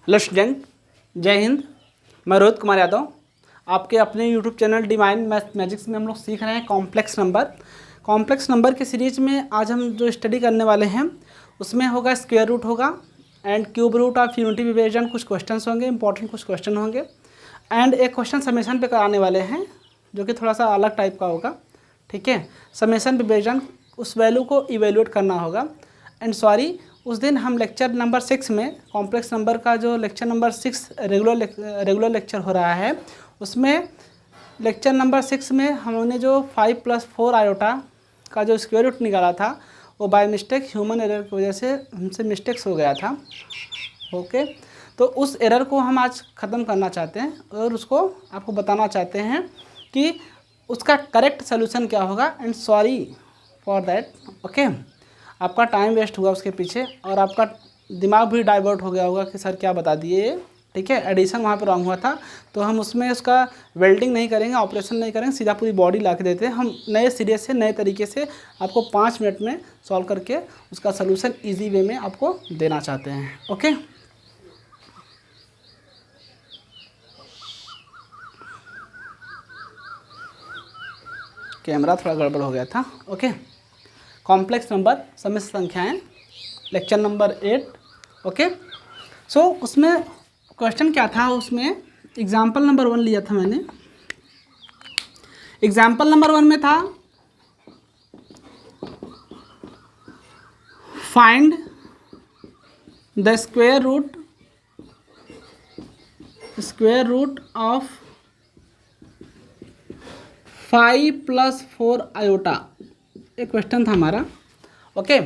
Hello student, जय हिंद। मैं रोहित कुमार यादव, आपके अपने यूट्यूब चैनल डिवाइन मैजिक्स में हम लोग सीख रहे हैं कॉम्प्लेक्स नंबर। कॉम्प्लेक्स नंबर के सीरीज में आज हम जो स्टडी करने वाले हैं उसमें होगा स्क्वायर रूट होगा and cube root of unity division. कुछ क्वेश्चंस होंगे, इंपॉर्टेंट कुछ क्वेश्चन होंगे एंड एक क्वेश्चन समेशन पे कराने वाले हैं जो कि थोड़ा सा अलग टाइप का होगा। ठीक है, समेशन विभाजन, उस वैल्यू को इवेल्यूएट करना होगा। एंड सॉरी, उस दिन हम लेक्चर नंबर 6 में कॉम्प्लेक्स नंबर का जो लेक्चर नंबर 6 रेगुलर लेक्चर हो रहा है, उसमें लेक्चर नंबर 6 में हमने जो 5 + 4 आयोटा का जो स्क्वायर रूट निकाला था वो बाय मिस्टेक ह्यूमन एरर की वजह से हमसे मिस्टेक्स हो गया था। ओके, तो उस एरर को हम आज ख़त्म करना चाहते हैं और उसको आपको बताना चाहते हैं कि उसका करेक्ट सोल्यूशन क्या होगा। And sorry for that. Okay, आपका टाइम वेस्ट हुआ उसके पीछे और आपका दिमाग भी डाइवर्ट हो गया होगा कि सर क्या बता दिए। ठीक है, एडिशन वहाँ पे रॉन्ग हुआ था, तो हम उसमें उसका वेल्डिंग नहीं करेंगे, ऑपरेशन नहीं करेंगे, सीधा पूरी बॉडी ला के देते हैं। हम नए सिरे से नए तरीके से आपको 5 मिनट में सॉल्व करके उसका सोल्यूशन ईजी वे में आपको देना चाहते हैं। ओके, कैमरा थोड़ा गड़बड़ हो गया था। ओके, कॉम्प्लेक्स नंबर, समस्त संख्याएं, लेक्चर नंबर 8। ओके, सो उसमें क्वेश्चन क्या था, उसमें एग्जाम्पल नंबर 1 लिया था मैंने। एग्जाम्पल नंबर 1 में था find the square root of 5 + 4 iota. एक क्वेश्चन था हमारा। ओके,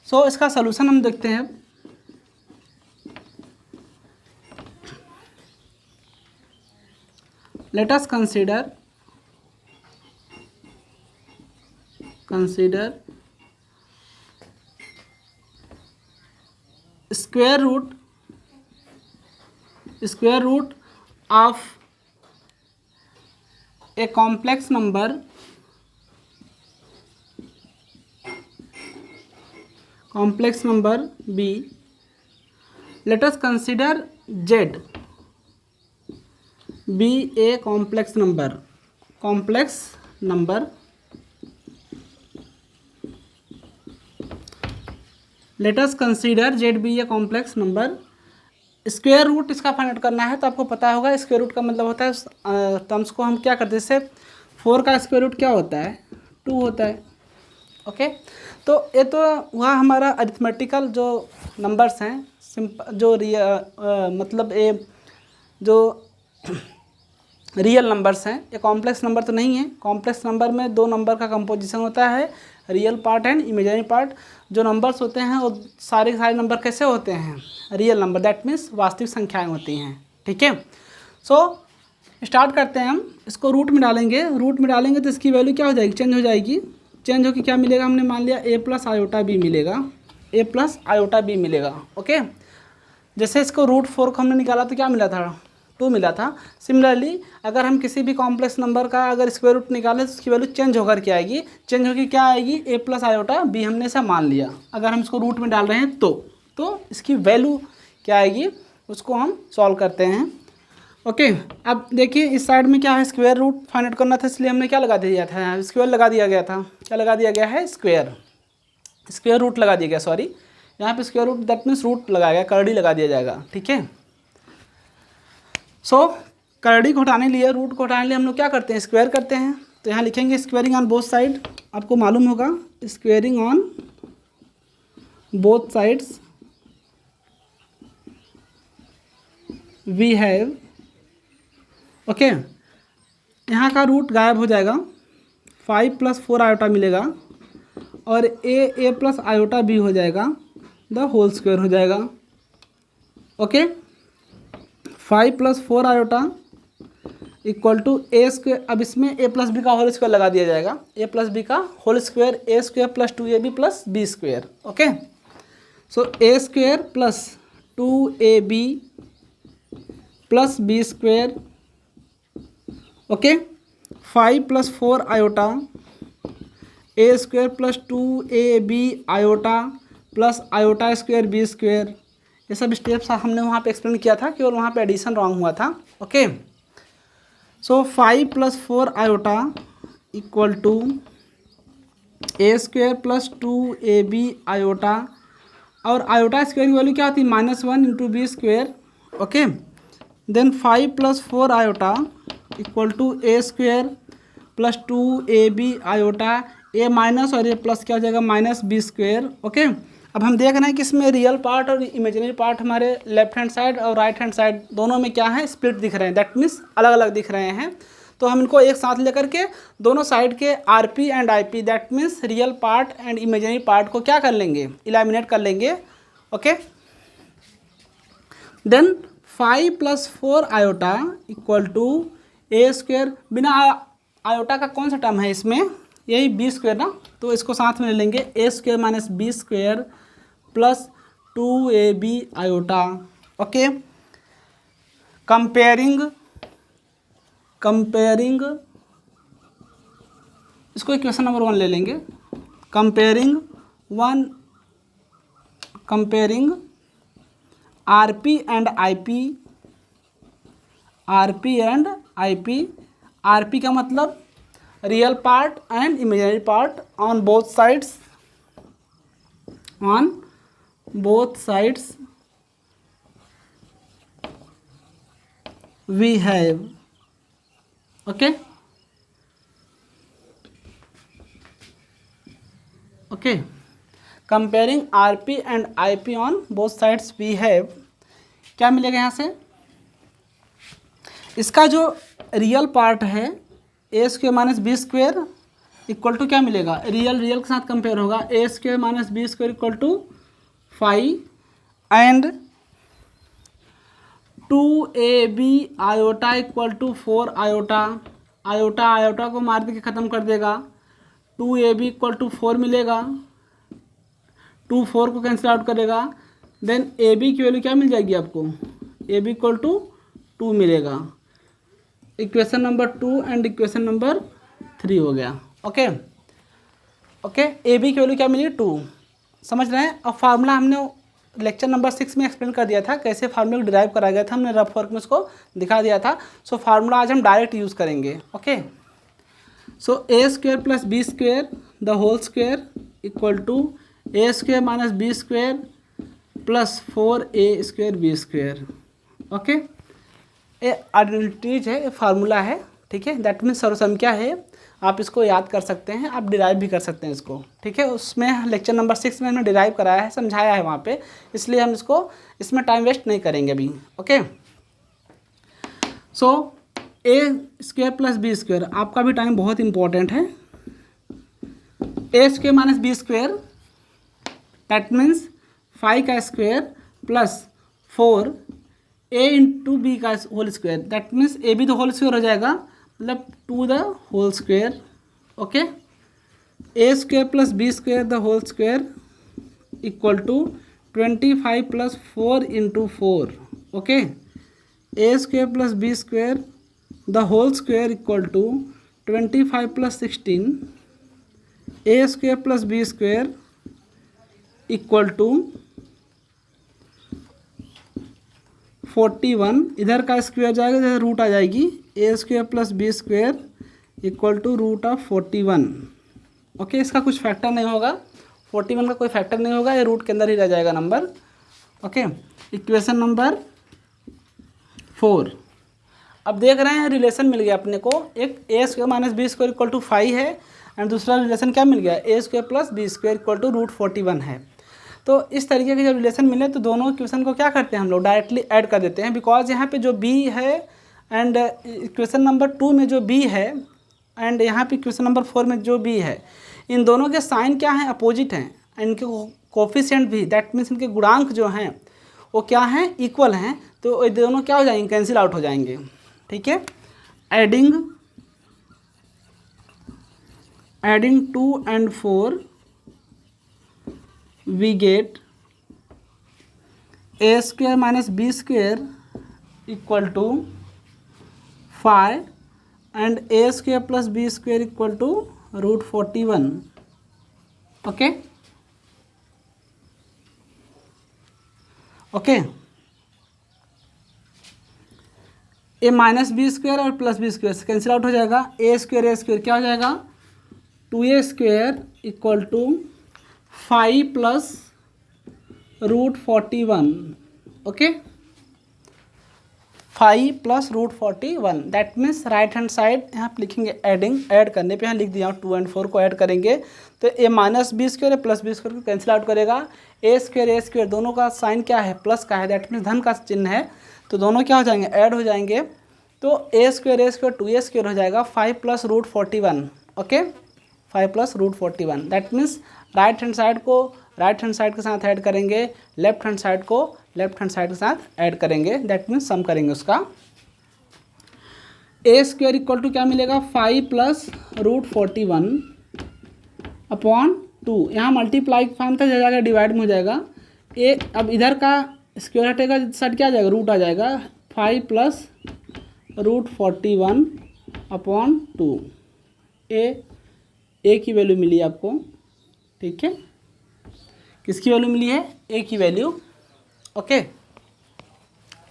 सो इसका सलूशन हम देखते हैं। Let us consider square root of a complex number B. Let us consider Z be a complex number. Let us consider Z be a complex number. Square root इसका find out करना है, तो आपको पता होगा स्क्वायर रूट का मतलब होता है टर्म्स को हम क्या करते हैं, जैसे 4 का स्क्वायर रूट क्या होता है, 2 होता है। ओके, तो ये तो वहाँ हमारा अरिथमेटिकल जो नंबर्स हैं, जो मतलब ये जो रियल नंबर्स हैं, ये कॉम्प्लेक्स नंबर तो नहीं है। कॉम्प्लेक्स नंबर में 2 नंबर का कंपोजिशन होता है, real part and imaginary part. जो नंबर्स होते हैं वो सारे नंबर कैसे होते हैं, रियल नंबर, दैट मीन्स वास्तविक संख्याएं होती हैं। ठीक है, सो स्टार्ट करते हैं हम। इसको रूट में डालेंगे तो इसकी वैल्यू क्या हो जाएगी, चेंज हो जाएगी। चेंज होकर क्या मिलेगा, हमने मान लिया a + आयोटा b मिलेगा। ओके, जैसे इसको √4 को हमने निकाला तो क्या मिला था, 2 मिला था। सिमिलरली अगर हम किसी भी कॉम्प्लेक्स नंबर का अगर स्क्वायर रूट निकालें तो उसकी वैल्यू चेंज होकर क्या आएगी, क्या आएगी, a + आयोटा b हमने ऐसा मान लिया। अगर हम इसको रूट में डाल रहे हैं तो इसकी वैल्यू क्या आएगी, उसको हम सॉल्व करते हैं। ओके, अब देखिए इस साइड में क्या है, स्क्वायर रूट फाइंड आउट करना था, इसलिए हमने क्या लगा दिया था, स्क्वायर लगा दिया गया था। क्या लगा दिया गया है, स्क्वायर रूट लगा दिया गया। सॉरी, यहाँ पे square root that means root लगाया गया, करड़ी लगा दिया जाएगा। ठीक है, सो करड़ी को हटाने लिए, रूट को हटाने लिए हम लोग क्या करते हैं, स्क्वायर करते हैं। तो यहाँ लिखेंगे स्क्वेयरिंग ऑन बोथ साइड। आपको मालूम होगा squaring on both sides we have. Okay, यहाँ का रूट गायब हो जाएगा, 5 + 4 आयोटा मिलेगा और a + आयोटा b हो जाएगा, द होल स्क्वायर हो जाएगा। Okay, 5 + 4 iota = a²। अब इसमें a + b का होल स्क्वायर लगा दिया जाएगा, a + b का whole square, a² + 2ab + b²। Okay, so a² + 2ab + b²। Okay, 5 + 4 iota a² + 2ab iota plus iota square b² ये सब स्टेप्स हमने वहाँ पे एक्सप्लेन किया था, केवल वहाँ पे एडिशन रॉन्ग हुआ था। Okay, so 5 + 4 iota equal to a² + 2ab iota, और आयोटा स्क्वायर की वैल्यू क्या होती है -1 × b²। Okay, then 5 + 4 iota equal to a² + 2ab iota, a minus और a प्लस क्या हो जाएगा -b²। ओके, अब हम देख रहे हैं कि इसमें रियल पार्ट और इमेजिनरी पार्ट हमारे लेफ्ट हैंड साइड और राइट हैंड साइड दोनों में क्या है स्प्लिट दिख रहे हैं, दैट मीन्स अलग अलग दिख रहे हैं। तो हम इनको एक साथ लेकर के दोनों साइड के RP and IP that means real part and imaginary part को क्या कर लेंगे, इलिमिनेट कर लेंगे। Okay, then 5 + 4 iota equal to a², बिना आयोटा का कौन सा टर्म है इसमें, यही b² ना, तो इसको साथ में ले लेंगे a² - b² + 2ab iota. Okay, comparing इसको इक्वेशन नंबर 1 ले लेंगे। Comparing RP and IP, RP का मतलब real part and imaginary part on both sides we have. Okay, comparing RP and IP on both sides we have, क्या मिलेगा यहाँ से, इसका जो रियल पार्ट है a² - b² इक्वल टू क्या मिलेगा, रियल के साथ कंपेयर होगा, a² - b² equal to 5 and 2ab iota equal to 4 iota को मार के ख़त्म कर देगा, 2ab इक्वल टू 4 मिलेगा, 2 4 को कैंसिल आउट करेगा, देन ab की वैल्यू क्या मिल जाएगी आपको, ab इक्वल टू 2 मिलेगा। Equation number 2 and equation number 3 हो गया। ओके, ab की वैल्यू क्या मिली 2, समझ रहे हैं। अब फार्मूला हमने लेक्चर नंबर 6 में एक्सप्लेन कर दिया था, कैसे फार्मूला डिराइव करा गया था, हमने रफ वर्क में उसको दिखा दिया था। सो फार्मूला आज हम डायरेक्ट यूज़ करेंगे। Okay, so a² + b² the whole square equal to a² - b² + 4a² b²। Okay, ये आइडेंटिटीज है, ये फार्मूला है, ठीक है, दैट मीन्स सर्वसंख्या है, आप इसको याद कर सकते हैं, आप डिराइव भी कर सकते हैं इसको, ठीक है। उसमें लेक्चर नंबर 6 में हमने डिराइव कराया है, समझाया है वहाँ पे, इसलिए हम इसमें टाइम वेस्ट नहीं करेंगे अभी। ओके, सो a² + b², आपका भी टाइम बहुत इंपॉर्टेंट है। a² - b² दैट मीन्स 5 का स्क्वायर प्लस 4 a × b का whole square, that means a भी तो होल स्क्वायर हो जाएगा, मतलब 2 the whole square. Okay, a² + b² the whole square equal to 25 + 4 × 4। Okay, a² + b² the whole square equal to 25 + 16, a² + b² equal to 41, इधर का square जाएगा, इधर root आ जाएगी, a² + b² equal to √41। Okay, इसका कुछ फैक्टर नहीं होगा, 41 का कोई फैक्टर नहीं होगा, ये रूट के अंदर ही रह जाएगा नंबर। Okay, equation number 4। अब देख रहे हैं रिलेशन मिल गया अपने को, एक a² - b² इक्वल टू 5 है एंड दूसरा रिलेशन क्या मिल गया, a² + b² इक्वल टू √41 है। तो इस तरीके के जब रिलेशन मिले तो दोनों इक्वेशन को क्या करते हैं हम लोग डायरेक्टली ऐड कर देते हैं, बिकॉज यहाँ पे जो b है एंड इक्वेशन नंबर 2 में जो b है एंड यहाँ पे इक्वेशन नंबर 4 में जो b है, इन दोनों के साइन क्या हैं, अपोजिट हैं, इनके कोफिशिएंट भी, दैट मीन्स इनके गुणांक जो हैं वो क्या हैं, इक्वल हैं, तो ये दोनों क्या हो जाएंगे, कैंसिल आउट हो जाएंगे। ठीक है, adding 2 and 4 we get a² - b² equal to 5 and a² + b² equal to √41। Okay, okay, A minus B square और plus B square cancel out हो जाएगा, ए स्क्वायर क्या हो जाएगा 2a square equal to 5 plus √41, okay 5 plus √41, that means right hand side यहाँ पे लिखेंगे adding, add करने पे यहाँ लिख दिया 2 और 4 को ऐड करेंगे तो A minus B square plus B square को कैंसिल आउट करेगा, ए स्क्वायर दोनों का साइन क्या है प्लस का है, दैट मीन्स धन का चिन्ह है, तो दोनों क्या हो जाएंगे ऐड हो जाएंगे, तो ए स्क्वायर 2a स्क्वायर हो जाएगा 5 plus √41, okay 5 plus √41, that means right hand side को राइट हैंड साइड के साथ ऐड करेंगे, लेफ्ट हैंड साइड को लेफ्ट हैंड साइड के साथ ऐड करेंगे, दैट मीन्स सम करेंगे उसका, ए स्क्वायर इक्वल टू क्या मिलेगा 5 प्लस √41 अपॉन 2, यहाँ मल्टीप्लाई फॉर्म था जाएगा डिवाइड में हो जाएगा, ए अब इधर का स्क्वायर हटेगा साइड क्या आ जाएगा रूट आ जाएगा 5 प्लस √41 अपॉन 2, ए की वैल्यू मिली आपको, ठीक है, किसकी वैल्यू मिली है ए की वैल्यू, ओके।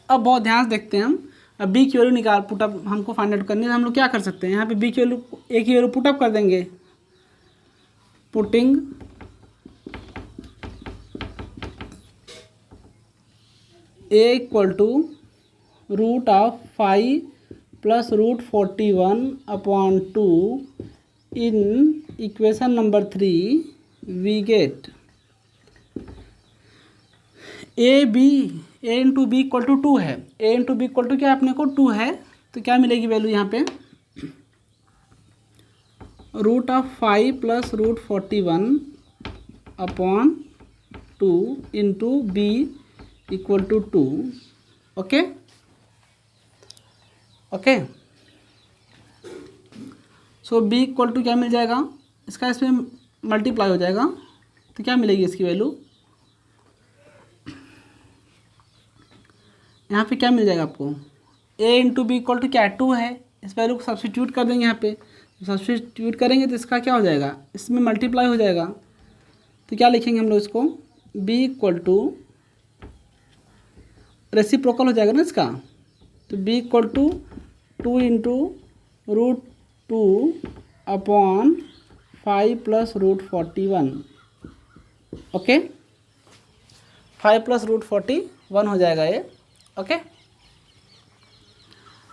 अब बहुत ध्यान से देखते हैं हम, अब बी की वैल्यू निकाल पुटअप हमको फाइंड आउट करनी है, हम लोग क्या कर सकते हैं यहाँ पे बी की वैल्यू ए की वैल्यू पुटअप कर देंगे, putting a equal to √5 plus √41 upon 2 in equation number 3 we get a into b equal to 2 है, a into b equal to क्या अपने को 2 है, तो क्या मिलेगी वैल्यू यहाँ पे √5 plus √41 upon 2 into b equal to 2, okay okay, so b equal to क्या मिल जाएगा, इसका इसमें मल्टीप्लाई हो जाएगा तो क्या मिलेगी इसकी वैल्यू, यहाँ पे क्या मिल जाएगा आपको a into b equal to क्या 2 है, इस वैल्यू को सब्स्टिट्यूट कर देंगे यहाँ पे, सब्स्टिट्यूट करेंगे तो इसका क्या हो जाएगा इसमें मल्टीप्लाई हो जाएगा, तो क्या लिखेंगे हम लोग इसको b इक्वल टू रेसिप्रोकल हो जाएगा ना इसका, तो b equal to 2 into √2 upon 5 plus √41, okay 5 plus √41 हो जाएगा ये, ओके।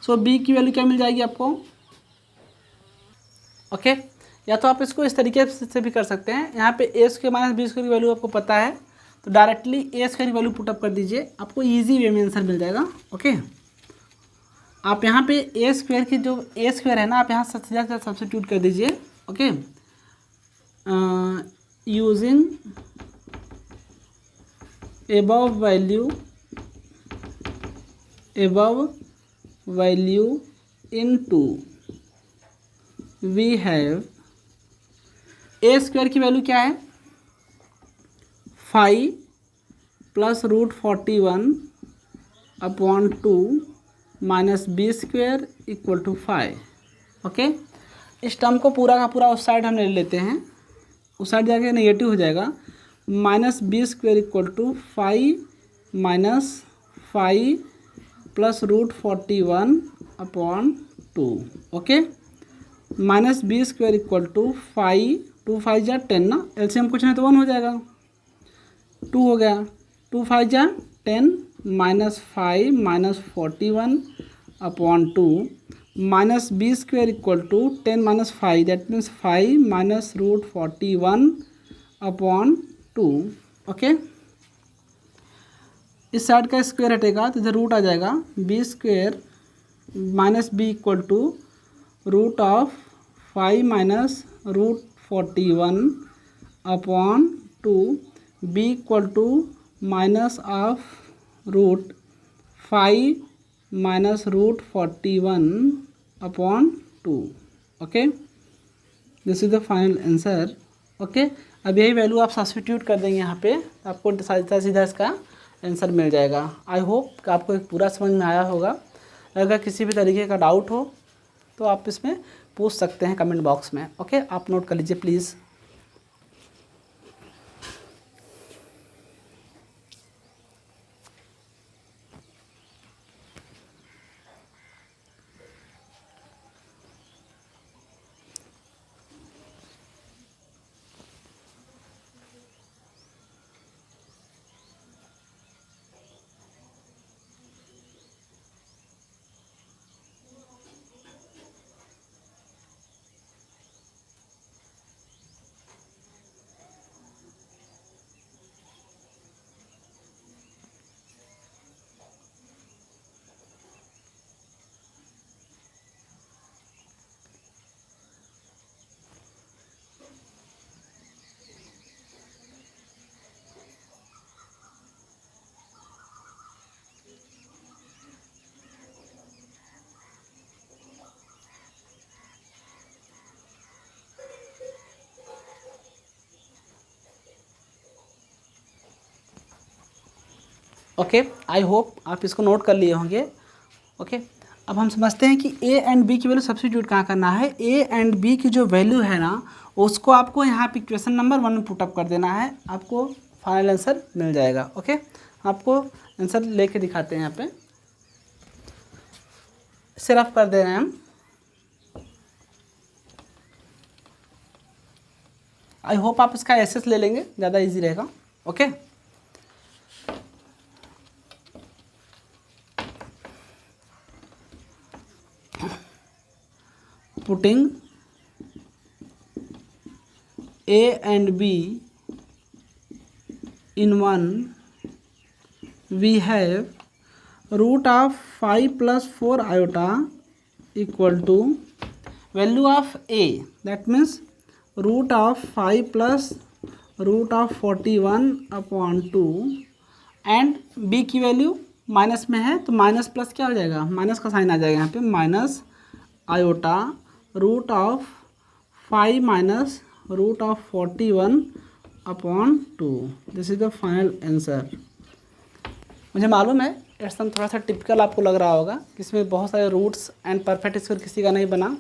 सो बी की वैल्यू क्या मिल जाएगी आपको, ओके या तो आप इसको इस तरीके से भी कर सकते हैं, यहाँ पे ए स्क्वायर माइनस बी स्क्वायर की वैल्यू आपको पता है तो डायरेक्टली ए स्क्वायर की वैल्यू पुटअप कर दीजिए, आपको इजी वे में आंसर मिल जाएगा, ओके। आप यहाँ पे ए स्क्वायर की जो ए स्क्वायर है ना आप यहाँ सब्स्टिट्यूट कर दीजिए, okay, using above value into we have a square की वैल्यू क्या है 5 plus √41 upon 2 minus B square equal to 5, okay. इस टर्म को पूरा का पूरा उस साइड हम ले लेते हैं, उस साइड जाके नेगेटिव हो जाएगा, minus B square equal to 5 minus 5 plus √41 upon 2, okay, minus B square equal to 5 2 5 जा 10 ना, एलसीएम कुछ नहीं तो 1 हो जाएगा, 2 हो गया, 2 5 जा 10 minus 5 minus 41 upon 2 minus B square equal to 10 minus 5 that means 5 minus √41 upon 2, okay. इस साइड का स्क्वायर हटेगा तो इधर रूट आ जाएगा, b square minus b equal to √5 minus √41 upon 2 b equal to minus of √5 minus √41 upon 2, okay, this is the final answer, okay. अब यही value आप सब्स्टिट्यूट कर देंगे यहाँ पे, आपको सीधा इसका आंसर मिल जाएगा। आई होप कि आपको एक पूरा समझ में आया होगा, अगर किसी भी तरीके का डाउट हो तो आप इसमें पूछ सकते हैं कमेंट बॉक्स में, ओके। आप नोट कर लीजिए प्लीज़। ओके, आई होप आप इसको नोट कर लिए होंगे। ओके, अब हम समझते हैं कि ए एंड बी की वैल्यू सब्स्टिट्यूट कहाँ करना है। ए एंड बी की जो वैल्यू है ना, उसको आपको यहाँ पे इक्वेशन नंबर 1 में पुटअप कर देना है, आपको फाइनल आंसर मिल जाएगा। ओके, आपको आंसर लेके दिखाते हैं, यहाँ पे सिर्फ कर दे रहे हैं हम। आई होप आप इसका एसेस ले लेंगे, ज़्यादा इजी रहेगा। Okay, putting A and B in one, we have root of 5 plus 4 iota equal to value of A, that means root of 5 plus root of 41 upon 2 and B की value minus में है तो minus plus क्या हो जाएगा, minus का sign आ जाएगा यहाँ पे, minus iota root of 5 minus root of 41 upon 2। This is the final answer. मुझे मालूम है ये सम थोड़ा सा टिपिकल आपको लग रहा होगा कि इसमें बहुत सारे रूट्स एंड परफेक्ट स्क्वायर किसी का नहीं बना,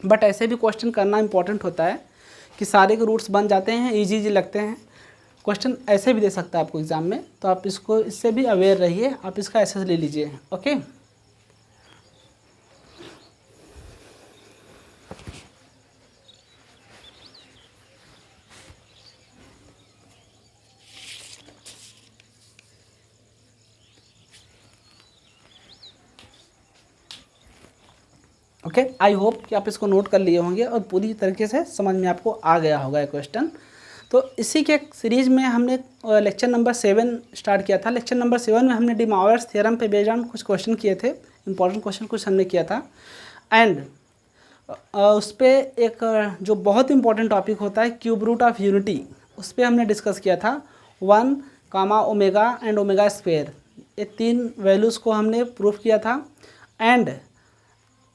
बट ऐसे भी क्वेश्चन करना इंपॉर्टेंट होता है कि सारे के रूट्स बन जाते हैं, इजी लगते हैं। क्वेश्चन ऐसे भी दे सकता है आपको एग्जाम में, तो आप इसको इससे भी अवेयर रहिए, आप इसका एसेस ले लीजिए। ओके, ओके, आई होप कि आप इसको नोट कर लिए होंगे और पूरी तरीके से समझ में आपको आ गया होगा ये क्वेश्चन। तो इसी के सीरीज़ में हमने लेक्चर नंबर 7 स्टार्ट किया था। लेक्चर नंबर 7 में हमने डी मॉयर्स थ्योरम पे बेस्ड ऑन कुछ क्वेश्चन किए थे, इंपॉर्टेंट क्वेश्चन कुछ हमने किया था। एंड उस पर एक जो बहुत इंपॉर्टेंट टॉपिक होता है क्यूब रूट ऑफ यूनिटी, उस पर हमने डिस्कस किया था 1, ओमेगा एंड ओमेगा स्क्वायर, ये 3 वैल्यूज़ को हमने प्रूफ किया था। एंड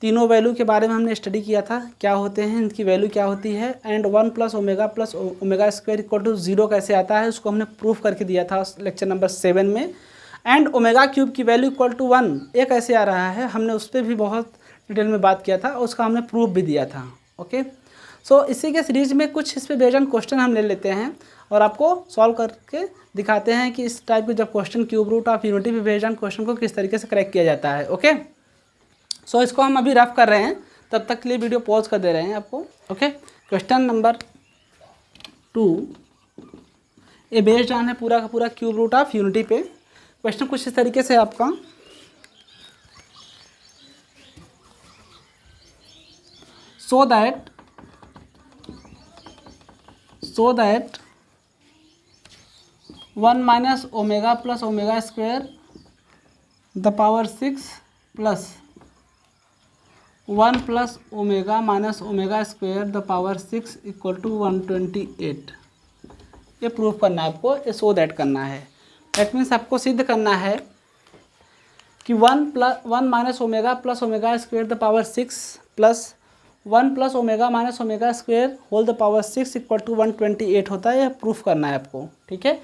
तीनों वैल्यू के बारे में हमने स्टडी किया था, क्या होते हैं, इनकी वैल्यू क्या होती है। And 1 plus omega square equal to 0 कैसे आता है, उसको हमने प्रूफ करके दिया था लेक्चर नंबर 7 में। एंड ओमेगा क्यूब की वैल्यू इक्वल टू 1 ये कैसे आ रहा है, हमने उस पर भी बहुत डिटेल में बात किया था और उसका हमने प्रूफ भी दिया था। ओके, सो इसी के सीरीज में कुछ इस पर बेस्ड ऑन क्वेश्चन हम ले लेते हैं और आपको सॉल्व करके दिखाते हैं कि इस टाइप के जब question cube root of unity पे बेस्ड ऑन क्वेश्चन को किस तरीके से करेक्ट किया जाता है। ओके, सो इसको हम अभी रफ कर रहे हैं, तब तक के लिए वीडियो पॉज कर दे रहे हैं आपको। ओके, क्वेश्चन नंबर 2 ये बेस्ड ऑन है पूरा का पूरा क्यूब रूट ऑफ यूनिटी पे। क्वेश्चन कुछ इस तरीके से आपका, so that 1 minus omega plus omega square the power 6 plus 1 plus omega minus omega square the power 6 equal to 128। ये प्रूफ करना है आपको, ये सो दैट करना है। दैट मीन्स आपको सिद्ध करना है कि 1 minus omega plus omega square the power 6 plus 1 plus omega minus omega square whole the power 6 equal to 128 होता है। यह प्रूफ करना है आपको, ठीक है।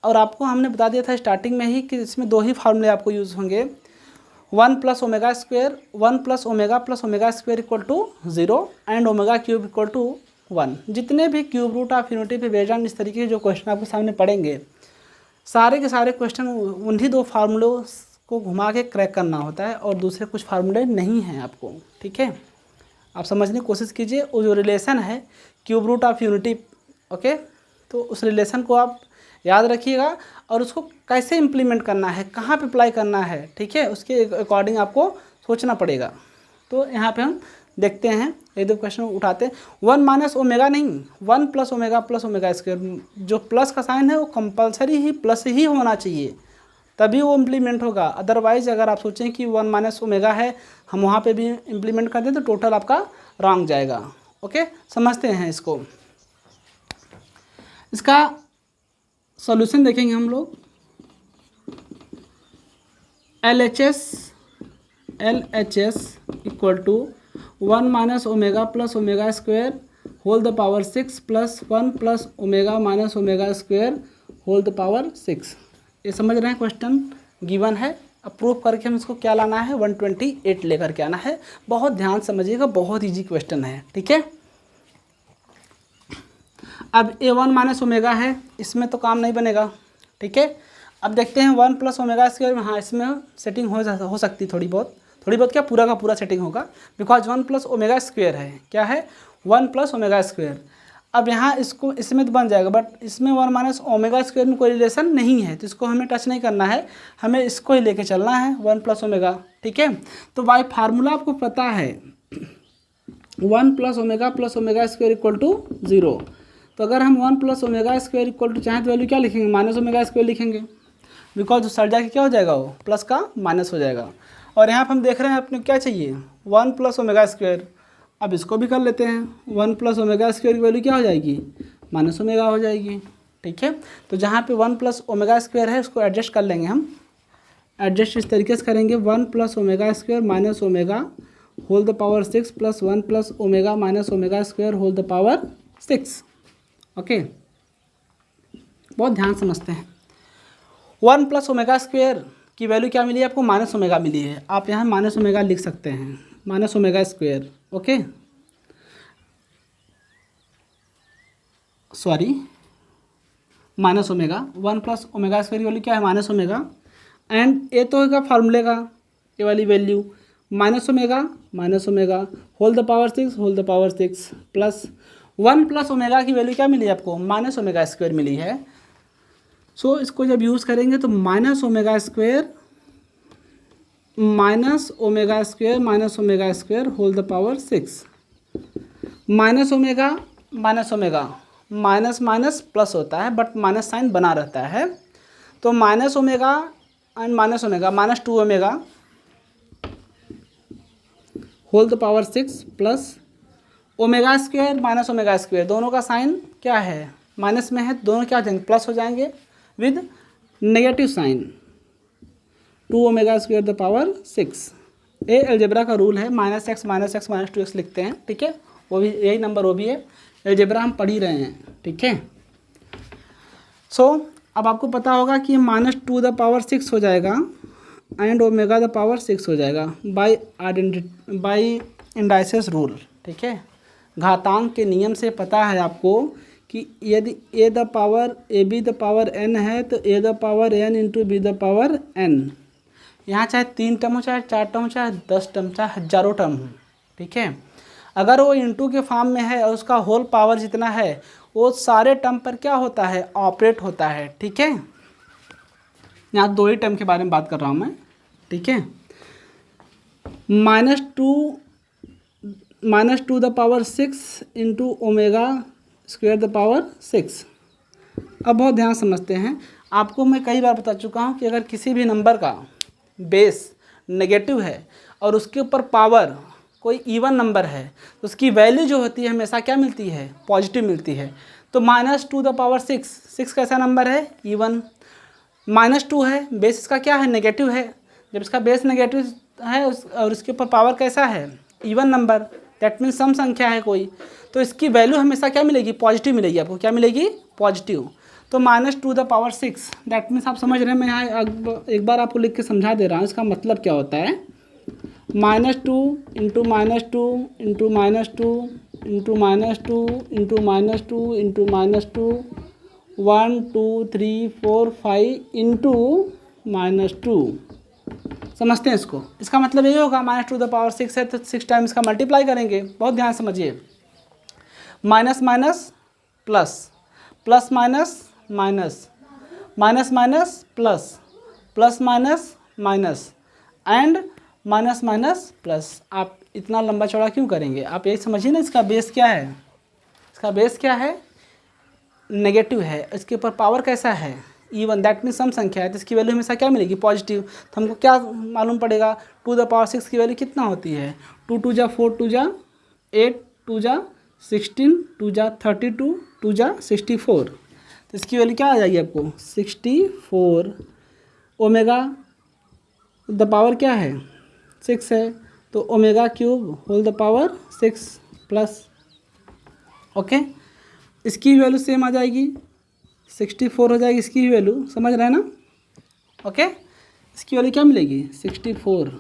और आपको हमने बता दिया था स्टार्टिंग में ही कि इसमें 2 ही फार्मूले आपको यूज़ होंगे, 1 plus omega square, 1 plus omega square equal to 0 and omega cube equal to 1। जितने भी क्यूब रूट ऑफ यूनिटी पे बेस्ड ऑन इस तरीके के जो क्वेश्चन आपके सामने पड़ेंगे, सारे के सारे क्वेश्चन उन्हीं 2 फार्मूलों को घुमा के क्रैक करना होता है और दूसरे कुछ फार्मूले नहीं हैं आपको, ठीक है। आप समझने की कोशिश कीजिए, वो जो रिलेशन है cube root of unity, okay, तो उस रिलेशन को आप याद रखिएगा और उसको कैसे इम्प्लीमेंट करना है, कहाँ पे अप्लाई करना है, ठीक है, उसके अकॉर्डिंग आपको सोचना पड़ेगा। तो यहाँ पे हम देखते हैं, एक दो क्वेश्चन उठाते हैं। 1 माइनस ओमेगा नहीं, 1 प्लस ओमेगा स्क्वायर, जो प्लस का साइन है वो कंपलसरी ही प्लस ही होना चाहिए, तभी वो इम्प्लीमेंट होगा। अदरवाइज अगर आप सोचें कि 1 माइनस ओमेगा है, हम वहाँ पे भी इम्प्लीमेंट कर दें तो टोटल आपका रॉन्ग जाएगा। ओके, समझते हैं इसको। इसका सॉल्यूशन देखेंगे हम लोग। LHS equal to 1 minus omega plus omega square whole the power 6 plus 1 plus omega minus omega square whole the power 6। ये समझ रहे हैं, क्वेश्चन गिवन है, अब प्रूफ करके हम इसको क्या लाना है 128 लेकर के आना है। बहुत ध्यान समझिएगा, बहुत ईजी क्वेश्चन है, ठीक है। अब A1 माइनस ओमेगा है, इसमें तो काम नहीं बनेगा, ठीक है। अब देखते हैं 1 प्लस ओमेगा स्क्वायर, हाँ इसमें सेटिंग हो सकती थोड़ी बहुत क्या पूरा का पूरा सेटिंग होगा, बिकॉज 1 प्लस ओमेगा स्क्वायर है, क्या है 1 प्लस ओमेगा स्क्वायर। अब यहाँ इसको इसमें तो बन जाएगा, बट इसमें 1 माइनस ओमेगा स्क्वायर में कोई रिलेशन नहीं है, तो इसको हमें टच नहीं करना है, हमें इसको ही लेके चलना है 1 प्लस ओमेगा, ठीक है। तो बाय फार्मूला आपको पता है 1 plus omega square equal to 0। तो अगर हम 1 plus omega square equal to चाहें तो वैल्यू क्या लिखेंगे, माइनस ओमेगा स्क्वायर लिखेंगे, बिकॉज सर जाके क्या हो जाएगा, वो प्लस का माइनस हो जाएगा। और यहाँ पर हम देख रहे हैं अपने क्या चाहिए 1 प्लस ओमेगा स्क्वायर, अब इसको भी कर लेते हैं 1 प्लस ओमेगा स्क्वायर की वैल्यू क्या हो जाएगी, माइनस ओमेगा हो जाएगी, ठीक है। तो जहाँ पे 1 प्लस ओमेगा स्क्वायर है उसको एडजस्ट कर लेंगे हम, एडजस्ट इस तरीके से करेंगे 1 plus omega square minus omega whole the power 6 plus 1 plus omega minus omega square whole the power 6। Okay, बहुत ध्यान समझते हैं। 1 प्लस ओमेगा स्क्वायर की वैल्यू क्या मिली है आपको, माइनस ओमेगा मिली है, आप यहाँ माइनस ओमेगा लिख सकते हैं, minus omega square, okay sorry minus omega, 1 plus omega square की वैल्यू क्या है माइनस ओमेगा, एंड ये तो होगा फार्मूले का ये वाली value minus omega whole the power 6 plus 1 plus omega की वैल्यू क्या मिली है आपको, माइनस ओमेगा स्क्वायर मिली है। सो इसको जब यूज़ करेंगे तो minus omega square whole the power 6, minus omega minus minus plus होता है, बट माइनस साइन बना रहता है, तो minus omega and minus omega minus 2 omega whole the power 6 plus omega square minus omega square, दोनों का साइन क्या है माइनस में है, दोनों क्या हो जाएंगे प्लस हो जाएंगे with negative sign, 2 omega square the power 6। ये अलजेब्रा का रूल है, माइनस एक्स माइनस 2x लिखते हैं, ठीक है, वो भी यही नंबर वो भी है, अलजेब्रा हम पढ़ ही रहे हैं, ठीक है। सो अब आपको पता होगा कि माइनस 2 द पावर 6 हो जाएगा एंड ओमेगा द पावर 6 हो जाएगा बाई इंडाइसिस रूल, ठीक है। घातांक के नियम से पता है आपको कि यदि a the power ab the power n है तो a the power n into be the power n, यहाँ चाहे 3 टर्म हो चाहे 4 टर्म हो चाहे 10 टर्म चाहे हजारों टर्म हो, ठीक है, अगर वो इंटू के फॉर्म में है और उसका होल पावर जितना है वो सारे टर्म पर क्या होता है ऑपरेट होता है, ठीक है। यहाँ 2 ही टर्म के बारे में बात कर रहा हूँ मैं, ठीक है। Minus two the power 6 into omega square the power 6। अब बहुत ध्यान समझते हैं, आपको मैं कई बार बता चुका हूँ कि अगर किसी भी नंबर का बेस नेगेटिव है और उसके ऊपर पावर कोई इवन नंबर है तो उसकी वैल्यू जो होती है हमेशा क्या मिलती है, पॉजिटिव मिलती है। तो माइनस 2 द पावर 6 कैसा नंबर है, इवन, माइनस 2 है, बेस इसका क्या है, नेगेटिव है, जब इसका बेस नेगेटिव है और इसके ऊपर पावर कैसा है, इवन नंबर, दैट मीन्स सम संख्या है कोई, तो इसकी वैल्यू हमेशा क्या मिलेगी, पॉजिटिव मिलेगी आपको, क्या मिलेगी, पॉजिटिव। तो minus 2 the power 6 that means आप समझ रहे हैं, मैं यहाँ एक बार आपको लिख के समझा दे रहा हूँ इसका मतलब क्या होता है, minus 2 into minus 2 into minus 2 into minus 2 into minus 2 into minus 2 1 2 3 4 5 into minus 2। समझते हैं इसको, इसका मतलब ये होगा माइनस 2 द पावर 6 है तो 6 टाइम्स का मल्टीप्लाई करेंगे। बहुत ध्यान समझिए, minus minus plus, plus minus minus, minus minus plus, plus minus minus and minus minus plus. आप इतना लंबा चौड़ा क्यों करेंगे, आप यही समझिए ना, इसका बेस क्या है, इसका बेस क्या है, नेगेटिव है, इसके ऊपर पावर कैसा है, इवन, दैट मीन्स सम संख्या है, तो इसकी वैल्यू हमेशा क्या मिलेगी, पॉजिटिव। तो हमको क्या मालूम पड़ेगा, 2 द पावर 6 की वैल्यू कितना होती है, 2 2 जा 4 2 जा 8 2 जा 16 2 जा 32 2 जा 64, तो इसकी वैल्यू क्या आ जाएगी आपको 64। ओमेगा द पावर क्या है 6 है, तो omega cube whole the power 6 प्लस, ओके, इसकी वैल्यू सेम आ जाएगी 64 हो जाएगी इसकी वैल्यू, समझ रहे हैं ना। ओके, इसकी वैल्यू क्या मिलेगी 64।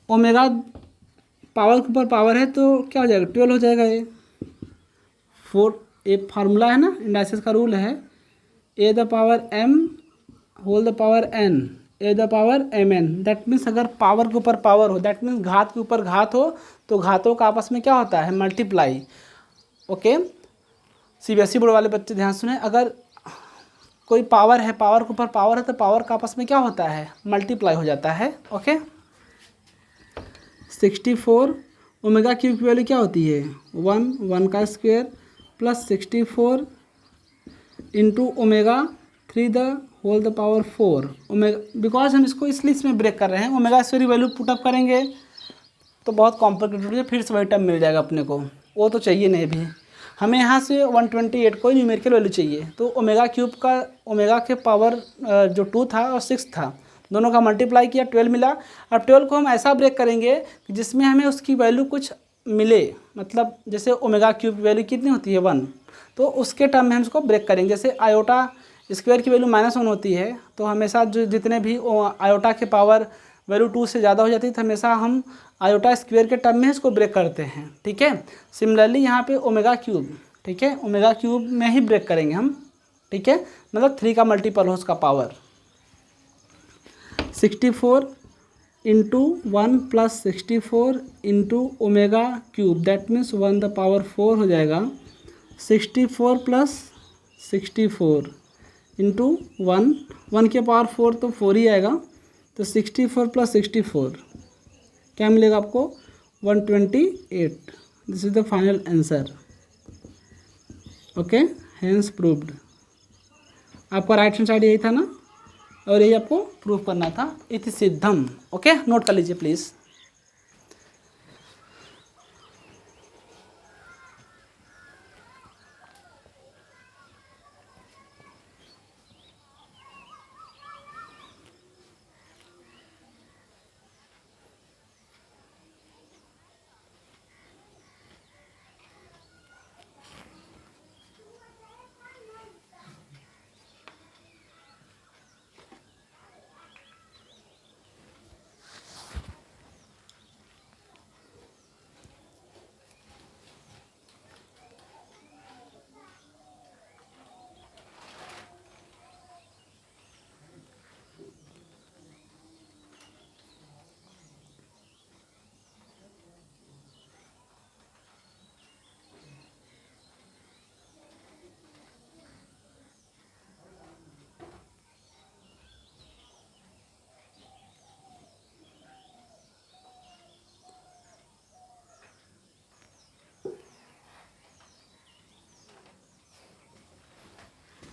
ओमेगा पावर के ऊपर पावर है तो क्या हो जाएगा 12 हो जाएगा। ये 4 एक फार्मूला है ना, इंडाइसिस का रूल है, A the power m whole the power n A the power mn। That means अगर पावर के ऊपर पावर हो, दैट मीन्स घात के ऊपर घात हो, तो घातों का आपस में क्या होता है मल्टीप्लाई। ओके, CBSE बोर्ड वाले बच्चे ध्यान सुने, अगर कोई पावर है, पावर के ऊपर पावर है, तो पावर का आपस में क्या होता है मल्टीप्लाई हो जाता है। ओके, 64 ओमेगा क्यूब की वैल्यू क्या होती है 1 का square plus 64 into omega 3 the whole the power 4 omega. Because हम इसको इसलिए इसमें ब्रेक कर रहे हैं, ओमेगा स्क्वायर की वैल्यू पुटअप करेंगे तो बहुत कॉम्प्लिकेटेड हो जाए, फिर से वही टर्म मिल जाएगा अपने को, वो तो चाहिए नहीं भी हमें। यहाँ से 128 कोई न्यूमेरिकल वैल्यू चाहिए, तो ओमेगा क्यूब का ओमेगा के पावर जो 2 था और 6 था, दोनों का मल्टीप्लाई किया 12 मिला। अब 12 को हम ऐसा ब्रेक करेंगे कि जिसमें हमें उसकी वैल्यू कुछ मिले, मतलब जैसे ओमेगा क्यूब की वैल्यू कितनी होती है 1, तो उसके टर्म में हम इसको ब्रेक करेंगे। जैसे आयोटा स्क्वायर की वैल्यू -1 होती है, तो हमेशा जो जितने भी आयोटा के पावर वैल्यू 2 से ज़्यादा हो जाती है, तो हमेशा हम आयोटा स्क्वायर के टर्म में इसको ब्रेक करते हैं। ठीक है, सिमिलरली यहाँ पे ओमेगा क्यूब, ठीक है, ओमेगा क्यूब में ही ब्रेक करेंगे हम। ठीक है, मतलब 3 का मल्टीपल हो उसका power. 64 into 1 plus 64 into omega cube, that means 1 the power 4 हो जाएगा। 64 प्लस 64 इंटू 1 के पावर 4 तो 4 ही आएगा, तो 64 प्लस 64 क्या मिलेगा आपको 128। This is the final answer. Okay, hence proved. आपका राइट हैंड साइड यही था ना, और यही आपको प्रूव करना था, इति सिद्धम। ओके, नोट कर लीजिए प्लीज़।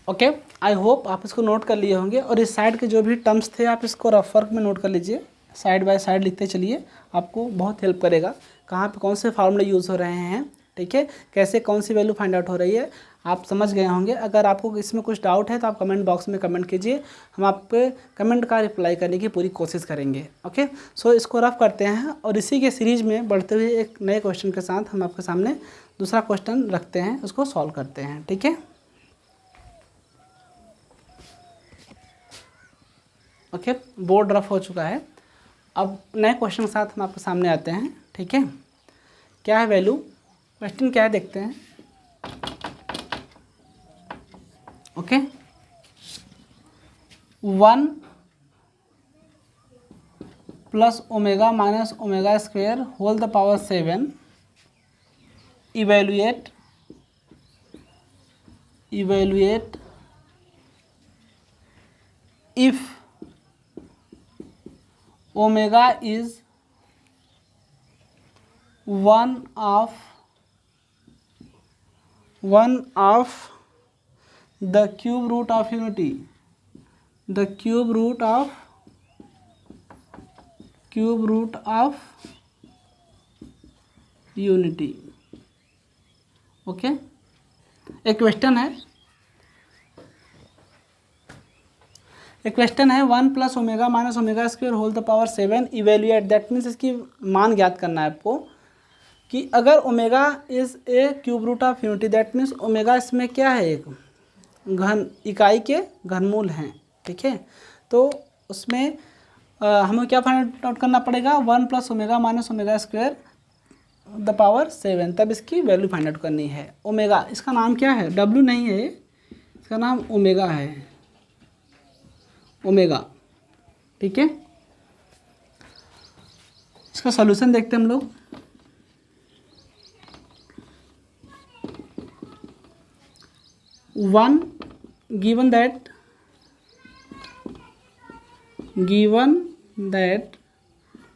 ओके, आई होप आप इसको नोट कर लिए होंगे, और इस साइड के जो भी टर्म्स थे आप इसको रफ वर्क में नोट कर लीजिए, साइड बाय साइड लिखते चलिए, आपको बहुत हेल्प करेगा कहाँ पे कौन से फार्मूले यूज़ हो रहे हैं। ठीक है, कैसे कौन सी वैल्यू फाइंड आउट हो रही है, आप समझ गए होंगे। अगर आपको इसमें कुछ डाउट है तो आप कमेंट बॉक्स में कमेंट कीजिए, हम आप पे कमेंट का रिप्लाई करने की पूरी कोशिश करेंगे। ओके, सो इसको रफ करते हैं, और इसी के सीरीज में बढ़ते हुए एक नए क्वेश्चन के साथ हम आपके सामने दूसरा क्वेश्चन रखते हैं, उसको सॉल्व करते हैं। ठीक है, ओके, बोर्ड रफ हो चुका है। अब नए क्वेश्चन के साथ हम आपके सामने आते हैं। ठीक है, क्या है वैल्यू, क्वेश्चन क्या है देखते हैं। Okay, 1 plus omega minus omega square whole the power 7 evaluate if omega is one of the cube root of unity, the cube root of unity। Okay, एक क्वेश्चन है, 1 plus omega minus omega square whole the power 7 evaluate, that means इसकी मान ज्ञात करना है आपको कि अगर omega is a cube root of unity, that means omega इसमें क्या है, एक घन इकाई के घनमूल हैं। ठीक है। तो उसमें हमें क्या फाइंड आउट करना पड़ेगा, 1 + omega minus omega square the power 7, तब इसकी वैल्यू फाइंड आउट करनी है। ओमेगा इसका नाम क्या है, डब्ल्यू नहीं है, इसका नाम ओमेगा है, ओमेगा। ठीक है, इसका सॉल्यूशन देखते हैं हम लोग। One given that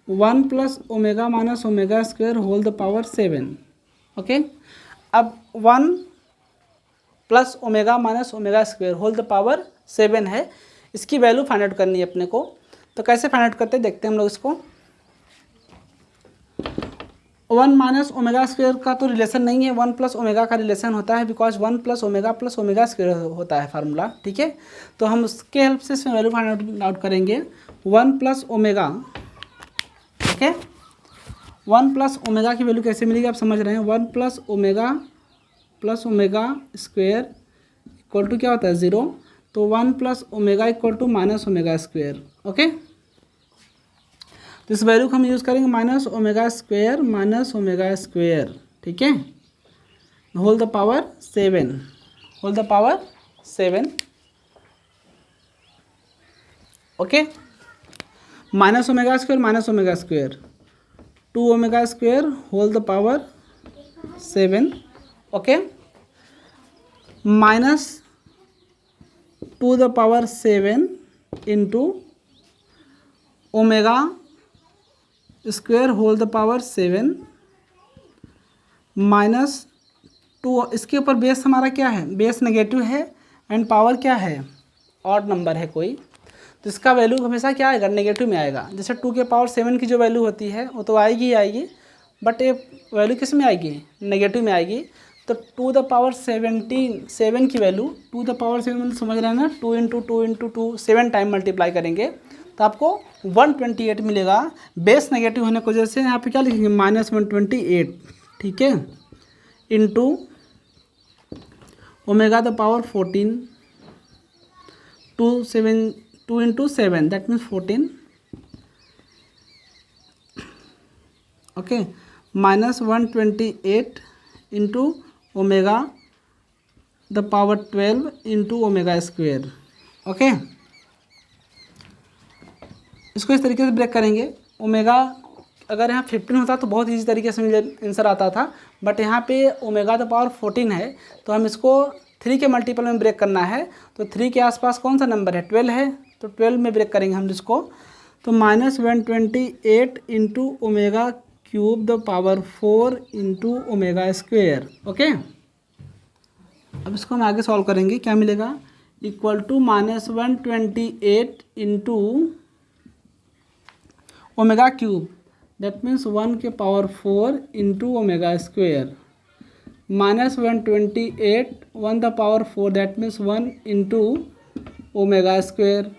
1 + omega minus omega square whole the power 7। Okay, अब 1 + omega minus omega square whole the power 7 है, इसकी वैल्यू फाइंड आउट करनी है अपने को। तो कैसे फाइंड आउट करते हैं देखते हैं हम लोग इसको। 1 माइनस ओमेगा स्क्वायर का तो रिलेशन नहीं है, 1 + ओमेगा का रिलेशन होता है, बिकॉज 1 + ओमेगा + ओमेगा स्क्वायर होता है फार्मूला। ठीक है, तो हम उसके हेल्प से इसमें वैल्यू फाइंड आउट करेंगे। 1 + ओमेगा, ठीक है, 1 + ओमेगा की वैल्यू कैसे मिलेगी आप समझ रहे हैं। 1 + omega + omega square equal to क्या होता है 0, तो 1 + omega equal to minus omega square. Okay, तो इस वैल्यू को हम यूज़ करेंगे माइनस ओमेगा स्क्वायर, ठीक है, whole the power 7, okay. Minus omega square 2 omega square whole the power 7, okay, minus 2 the power 7 into omega square whole the power 7 minus 2, इसके ऊपर base हमारा क्या है, बेस नेगेटिव है एंड पावर क्या है, ऑड नंबर है कोई, तो इसका वैल्यू हमेशा क्या आएगा, नेगेटिव में आएगा। जैसे 2 के पावर 7 की जो वैल्यू होती है वो तो आएगी ही आएगी, बट ये वैल्यू किस में आएगी, नेगेटिव में आएगी। तो 2 द पावर 7 की वैल्यू 2 द पावर 7 मतलब समझ रहे हैं ना, 2 × 2 7 टाइम मल्टीप्लाई करेंगे तो आपको 128 मिलेगा। बेस नेगेटिव होने की वजह से यहाँ पे क्या लिखेंगे, -128, ठीक है, into omega the power 14, 2 × 7 that means 14, okay, -128 into omega the power 12 into omega square. Okay, इसको इस तरीके से ब्रेक करेंगे। ओमेगा अगर यहाँ 15 होता तो बहुत इजी तरीके से मुझे आंसर आता था, बट यहाँ पे ओमेगा द पावर 14 है, तो हम इसको 3 के मल्टीपल में ब्रेक करना है। तो 3 के आसपास कौन सा नंबर है, 12 है, तो 12 में ब्रेक करेंगे हम इसको। तो -128 into omega cube the power 4 into omega square. Okay, अब इसको हम आगे सॉल्व करेंगे, क्या मिलेगा, equal to -128 into omega cube that means 1 के power 4 into omega square, -128 1 the power 4 that means 1 into omega square,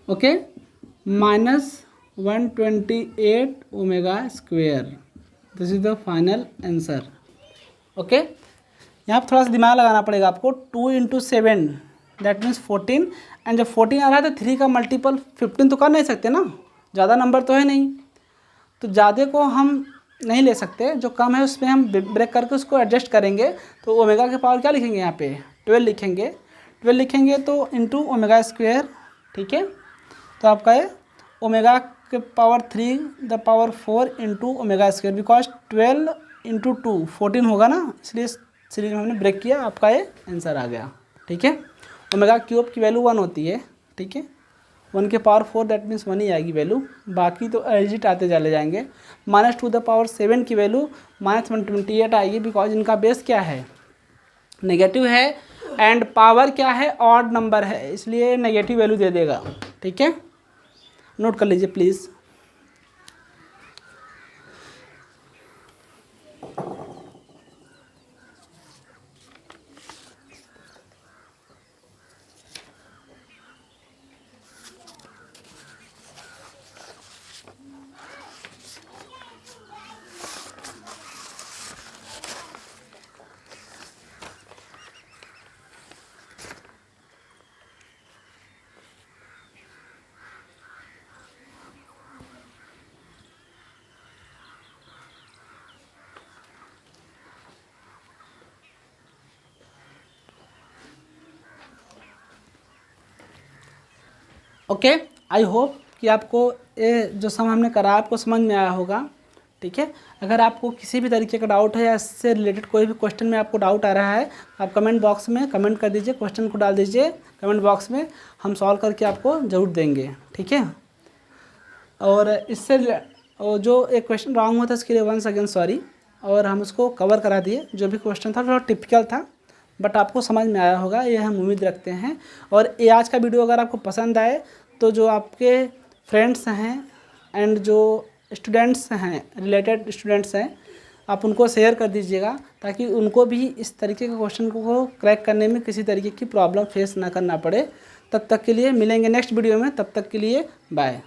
okay, -128 omega square. This is the final answer. Okay, यहाँ पर थोड़ा सा दिमाग लगाना पड़ेगा आपको। 2 × 7 दैट मीन्स 14, एंड जब 14 आ रहा है तो 3 का मल्टीपल 15 तो कर नहीं सकते ना, ज़्यादा नंबर तो है नहीं, तो ज़्यादा को हम नहीं ले सकते, जो कम है उसमें हम ब्रेक करके उसको एडजस्ट करेंगे। तो ओमेगा के पावर क्या लिखेंगे, यहाँ पे 12 लिखेंगे तो इंटू ओमेगा स्क्वायर, ठीक है, तो आपका ये ओमेगा के power 3 the power 4 into omega square, because 12 × 2 14 होगा ना, इसलिए सीरीज में हमने ब्रेक किया, आपका ये आंसर आ गया। ठीक है, ओमेगा क्यूब की वैल्यू 1 होती है, ठीक है, 1 के पावर 4 दैट मीन्स 1 ही आएगी वैल्यू, बाकी तो एजिट आते चले जाएंगे। -2 द पावर 7 की वैल्यू -128 आएगी, बिकॉज इनका बेस क्या है, नेगेटिव है, एंड पावर क्या है, ऑड नंबर है, इसलिए नेगेटिव वैल्यू दे देगा। ठीक है, नोट कर लीजिए प्लीज़। ओके, आई होप कि आपको ये जो सम हमने करा आपको समझ में आया होगा। ठीक है, अगर आपको किसी भी तरीके का डाउट है या इससे रिलेटेड कोई भी क्वेश्चन में आपको डाउट आ रहा है, आप कमेंट बॉक्स में कमेंट कर दीजिए, क्वेश्चन को डाल दीजिए कमेंट बॉक्स में, हम सॉल्व करके आपको ज़रूर देंगे। ठीक है, और इससे जो एक क्वेश्चन रॉन्ग हुआ था इसके लिए वंस अगेन सॉरी, और हम उसको कवर करा दिए। जो भी क्वेश्चन था थोड़ा टिपिकल था, बट आपको समझ में आया होगा ये हम उम्मीद रखते हैं। और ये आज का वीडियो अगर आपको पसंद आए तो जो आपके फ्रेंड्स हैं एंड जो स्टूडेंट्स हैं, रिलेटेड स्टूडेंट्स हैं, आप उनको शेयर कर दीजिएगा ताकि उनको भी इस तरीके के क्वेश्चन को क्रैक करने में किसी तरीके की प्रॉब्लम फेस ना करना पड़े। तब तक के लिए मिलेंगे नेक्स्ट वीडियो में, तब तक के लिए बाय।